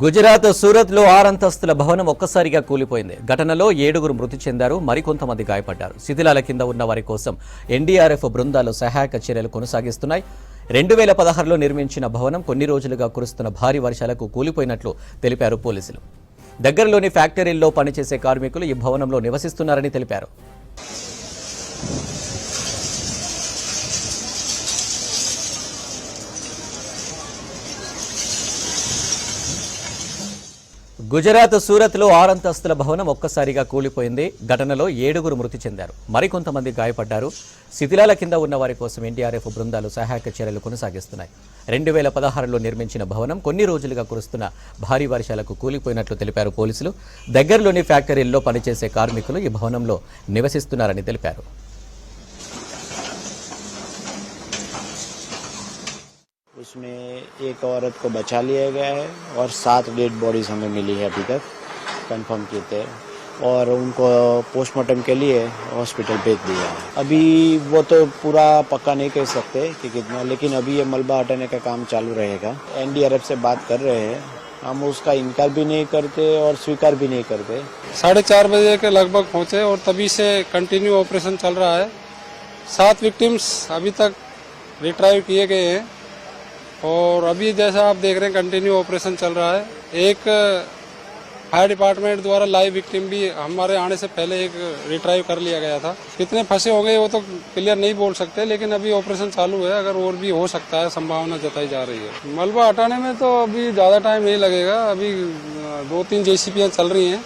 గుజరాత్ సూరత్ లో 6 అంతస్తుల భవనం ఒక్కసారిగా కూలిపోయింది. ఘటనలో 7గురు మృతి చెందారు, మరికొంతమంది గాయపడ్డారు. శిథిలాల కింద ఉన్న వారి కోసం ఎన్డీఆర్ఎఫ్ బృందాలు సహాయక చర్యలు కొనసాగిస్తున్నాయి. 2016లో నిర్మించిన భవనం కొన్ని రోజులుగా కురుస్తున్న భారీ వర్షాలకు కూలిపోయినట్లు తెలిపారు పోలీసులు. దగ్గరలోని ఫ్యాక్టరీల్లో పనిచేసే కార్మికులు ఈ భవనంలో నివసిస్తున్నారని తెలిపారు. గుజరాత్ సూరత్ లో 6 అంతస్తుల భవనం ఒక్కసారిగా కూలిపోయింది. ఘటనలో 7గురు మృతి చెందారు, మరికొంతమంది గాయపడ్డారు. శిథిలాల కింద ఉన్న వారి కోసం ఎన్డీఆర్ఎఫ్ బృందాలు సహాయక చర్యలు కొనసాగిస్తున్నాయి. 2016లో నిర్మించిన భవనం కొన్ని రోజులుగా కురుస్తున్న భారీ వర్షాలకు కూలిపోయినట్లు తెలిపారు పోలీసులు. దగ్గరలోని ఫ్యాక్టరీల్లో పనిచేసే కార్మికులు ఈ భవనంలో నివసిస్తున్నారని తెలిపారు. उसमें एक औरत को बचा लिया गया है और 7 डेड बॉडीज हमें मिली है अभी तक कंफर्म किए थे और उनको पोस्टमार्टम के लिए हॉस्पिटल भेज दिया है। अभी वो तो पूरा पक्का नहीं कह सकते कि कितना, लेकिन अभी ये मलबा हटाने का काम चालू रहेगा। एनडीआरएफ से बात कर रहे हैं, हम उसका इनकार भी नहीं करते और स्वीकार भी नहीं करते। 4:30 बजे के लगभग पहुंचे और तभी से कंटिन्यू ऑपरेशन चल रहा है। 7 विक्टिम्स अभी तक रिट्राइव किए गए हैं और अभी जैसा आप देख रहे हैं कंटिन्यू ऑपरेशन चल रहा है। एक फायर डिपार्टमेंट द्वारा लाइव विक्टिम भी हमारे आने से पहले एक रिट्राइव कर लिया गया था। कितने फंसे होंगे वो तो क्लियर नहीं बोल सकते, लेकिन अभी ऑपरेशन चालू है, अगर और भी हो सकता है संभावना जताई जा रही है। मलबा हटाने में तो अभी ज़्यादा टाइम नहीं लगेगा, अभी 2-3 जेसीबीयाँ चल रही हैं।